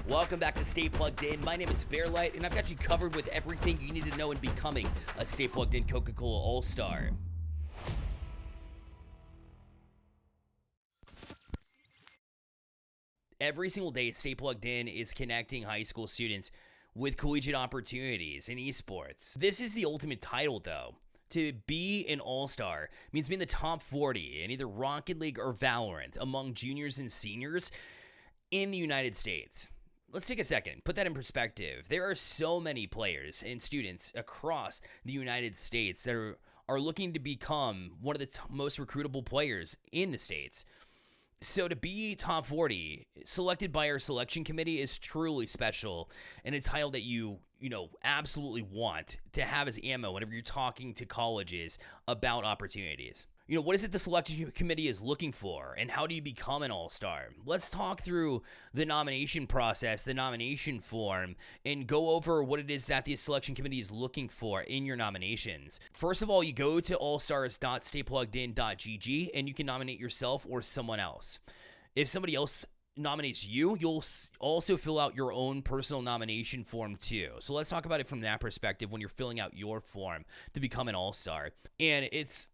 Welcome back to Stay Plugged In. My name is Bearlight, and I've got you covered with everything you need to know in becoming a Stay Plugged In Coca-Cola All Star. Every single day, Stay Plugged In is connecting high school students with collegiate opportunities in esports. This is the ultimate title, though. To be an all-star means being the top 40 in either Rocket League or Valorant among juniors and seniors in the United States. Let's take a second, put that in perspective. There are so many players and students across the United States that are looking to become one of the most recruitable players in the States. So to be top 40, selected by our selection committee, is truly special, and a title that you absolutely want to have as ammo whenever you're talking to colleges about opportunities. What is it the selection committee is looking for, and how do you become an all-star? Let's talk through the nomination process, the nomination form, and go over what it is that the selection committee is looking for in your nominations. First of all, you go to allstars.staypluggedin.gg, and you can nominate yourself or someone else. If somebody else nominates you, you'll also fill out your own personal nomination form too. So let's talk about it from that perspective when you're filling out your form to become an all-star. And it's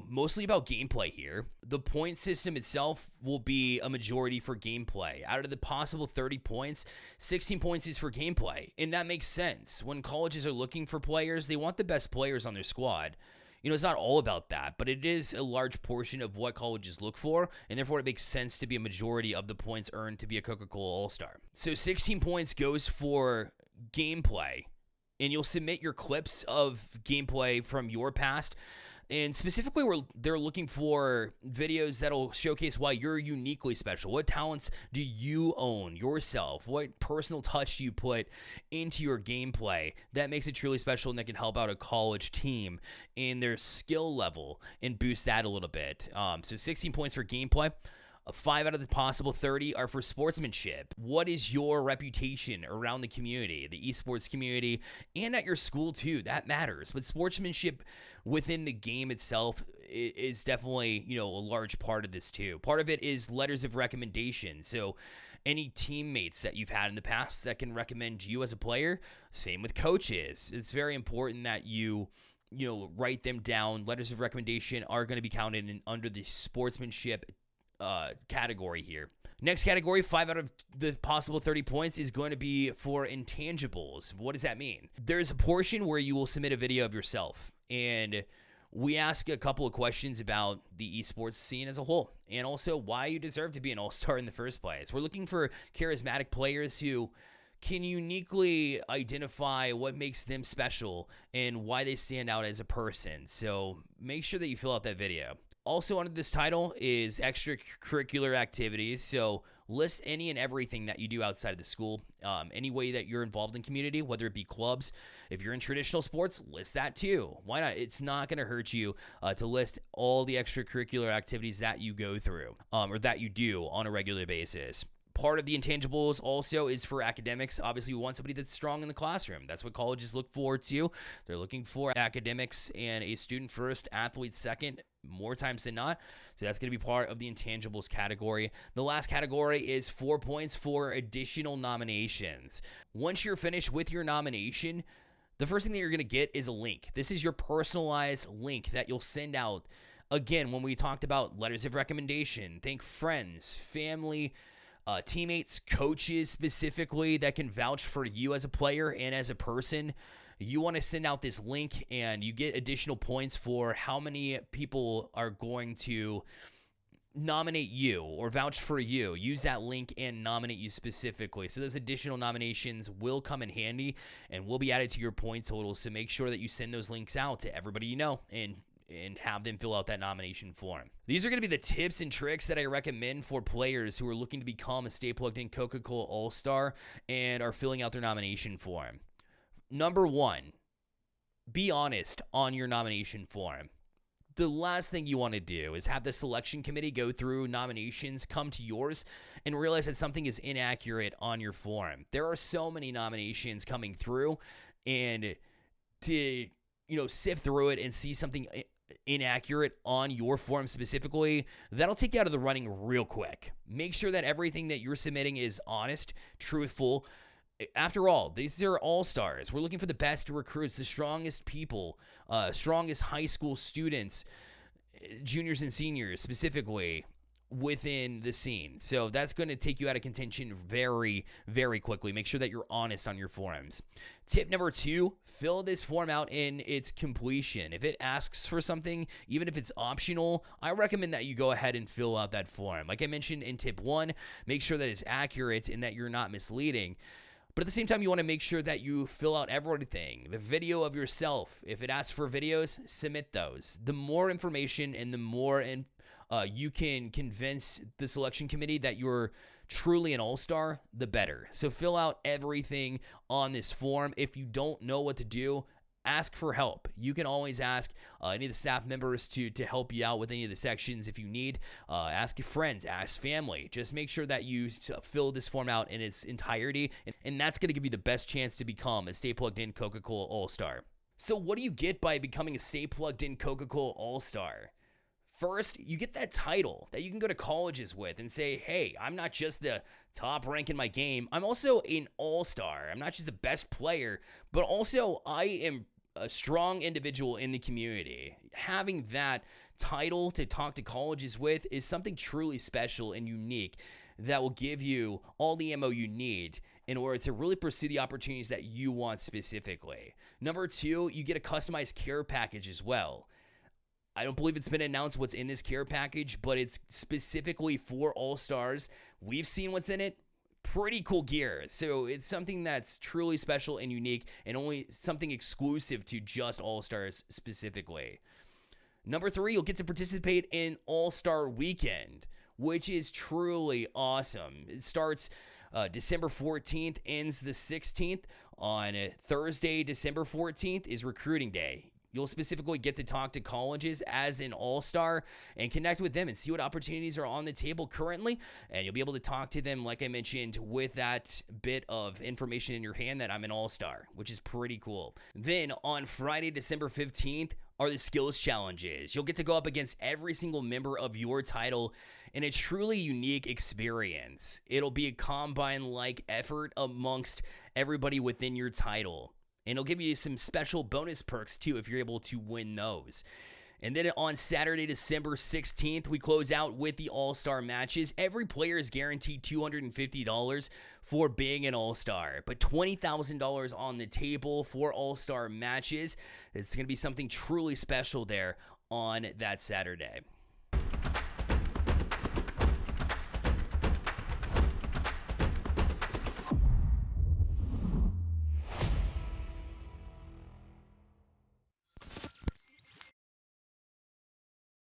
mostly about gameplay here. The point system itself will be a majority for gameplay. Out of the possible 30 points, 16 points is for gameplay. And that makes sense. When colleges are looking for players, they want the best players on their squad. It's not all about that, but it is a large portion of what colleges look for, and therefore it makes sense to be a majority of the points earned to be a Coca-Cola All Star. So 16 points goes for gameplay, and you'll submit your clips of gameplay from your past. And specifically, they're looking for videos that'll showcase why you're uniquely special. What talents do you own yourself? What personal touch do you put into your gameplay that makes it truly special and that can help out a college team in their skill level and boost that a little bit? So 16 points for gameplay. 5 out of the possible 30 are for sportsmanship. What is your reputation around the community, the esports community, and at your school too? That matters. But sportsmanship within the game itself is definitely, a large part of this too. Part of it is letters of recommendation. So any teammates that you've had in the past that can recommend you as a player, same with coaches. It's very important that you write them down. Letters of recommendation are going to be counted under the sportsmanship category here. Next category, 5 out of the possible 30 points is going to be for intangibles. What does that mean? There's a portion where you will submit a video of yourself, and we ask a couple of questions about the esports scene as a whole, and also why you deserve to be an all-star in the first place. We're looking for charismatic players who can uniquely identify what makes them special and why they stand out as a person. So make sure that you fill out that video. Also under this title is extracurricular activities. So list any and everything that you do outside of the school, any way that you're involved in community, whether it be clubs. If you're in traditional sports, list that too. Why not? It's not going to hurt you to list all the extracurricular activities that you go through or that you do on a regular basis. Part of the intangibles also is for academics. Obviously, we want somebody that's strong in the classroom. That's what colleges look forward to. They're looking for academics and a student first, athlete second, more times than not. So that's going to be part of the intangibles category. The last category is 4 points for additional nominations. Once you're finished with your nomination, the first thing that you're going to get is a link. This is your personalized link that you'll send out. Again, when we talked about letters of recommendation, think friends, family, teammates, coaches specifically that can vouch for you as a player and as a person. You want to send out this link and you get additional points for how many people are going to nominate you or vouch for you. Use that link and nominate you specifically. So those additional nominations will come in handy and will be added to your point total. So make sure that you send those links out to everybody you know and have them fill out that nomination form. These are going to be the tips and tricks that I recommend for players who are looking to become a Stay Plugged In Coca-Cola All Star and are filling out their nomination form. Number 1, be honest on your nomination form. The last thing you want to do is have the selection committee go through nominations, come to yours, and realize that something is inaccurate on your form. There are so many nominations coming through, and to sift through it and see something inaccurate on your form specifically, that'll take you out of the running real quick. Make sure that everything that you're submitting is honest, truthful. After all, these are all-stars. We're looking for the best recruits, the strongest people, strongest high school students, juniors and seniors specifically within the scene. So that's going to take you out of contention very, very quickly. Make sure that you're honest on your forms. Tip number 2, fill this form out in its completion. If it asks for something, even if it's optional, I recommend that you go ahead and fill out that form. Like I mentioned in tip 1, make sure that it's accurate and that you're not misleading. But at the same time, you want to make sure that you fill out everything. The video of yourself, if it asks for videos, submit those. The more information and the more you can convince the selection committee that you're truly an all-star, the better. So fill out everything on this form. If you don't know what to do, ask for help. You can always ask any of the staff members to help you out with any of the sections if you need. Ask your friends, ask family. Just make sure that you fill this form out in its entirety, and that's going to give you the best chance to become a Stay Plugged In Coca-Cola All Star. So what do you get by becoming a Stay Plugged In Coca-Cola All Star? First, you get that title that you can go to colleges with and say, hey, I'm not just the top rank in my game, I'm also an all-star. I'm not just the best player, but also I am a strong individual in the community. Having that title to talk to colleges with is something truly special and unique that will give you all the ammo you need in order to really pursue the opportunities that you want specifically. Number 2, you get a customized care package as well. I don't believe it's been announced what's in this care package, but it's specifically for all-stars. We've seen what's in it. Pretty cool gear. So it's something that's truly special and unique and only something exclusive to just all-stars specifically. Number 3, you'll get to participate in All-Star Weekend, which is truly awesome. It starts December 14th, ends the 16th. On Thursday, December 14th is recruiting day. You'll specifically get to talk to colleges as an all-star and connect with them and see what opportunities are on the table currently. And you'll be able to talk to them, like I mentioned, with that bit of information in your hand that I'm an all-star, which is pretty cool. Then on Friday, December 15th, are the skills challenges. You'll get to go up against every single member of your title in a truly unique experience. It'll be a combine-like effort amongst everybody within your title. And it'll give you some special bonus perks, too, if you're able to win those. And then on Saturday, December 16th, we close out with the All-Star matches. Every player is guaranteed $250 for being an All-Star, but $20,000 on the table for All-Star matches. It's going to be something truly special there on that Saturday.